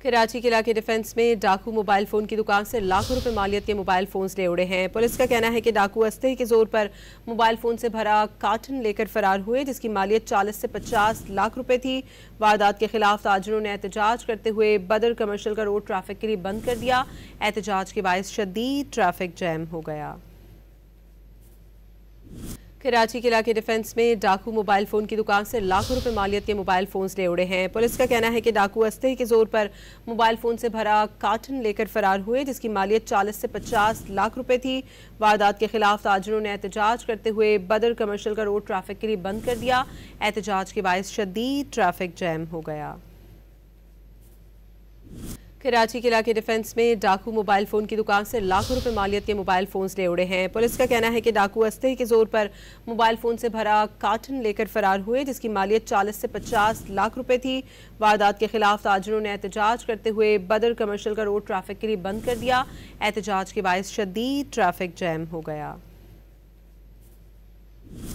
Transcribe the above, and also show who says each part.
Speaker 1: कराची के इलाके डिफेंस में डाकू मोबाइल फोन की दुकान से लाखों रुपए मालियत के मोबाइल फोन्स ले उड़े हैं। पुलिस का कहना है कि डाकू अस्थायी के जोर पर मोबाइल फोन से भरा कार्टन लेकर फरार हुए, जिसकी मालियत 40 से 50 लाख रुपए थी। वारदात के खिलाफ ताजिरों ने एहतजाज करते हुए बदर कमर्शियल का रोड ट्रैफिक के लिए बंद कर दिया। एहतजाज के बायस शदीद ट्रैफिक जैम हो गया। कराची के इलाके डिफेंस में डाकू मोबाइल फोन की दुकान से लाखों रुपए मालियत के मोबाइल फोन्स ले उड़े हैं। पुलिस का कहना है कि डाकू अस्थायी के जोर पर मोबाइल फोन से भरा कार्टन लेकर फरार हुए, जिसकी मालियत 40 से 50 लाख रुपए थी। वारदात के खिलाफ ताजिरों ने एहतजाज करते हुए बदर कमर्शियल का रोड ट्रैफिक के लिए बंद कर दिया। एहतजाज के बायस शदीद ट्रैफिक जैम हो गया। कराची के इलाके डिफेंस में डाकू मोबाइल फोन की दुकान से लाखों रुपए मालियत के मोबाइल फोन्स ले उड़े हैं। पुलिस का कहना है कि डाकू अस्थायी के जोर पर मोबाइल फोन से भरा कार्टन लेकर फरार हुए, जिसकी मालियत 40 से 50 लाख रुपए थी। वारदात के खिलाफ ताजिरों ने एहतजाज करते हुए बदर कमर्शियल का रोड ट्रैफिक के लिए बंद कर दिया। एहतजाज के बायस शदीद ट्रैफिक जैम हो गया।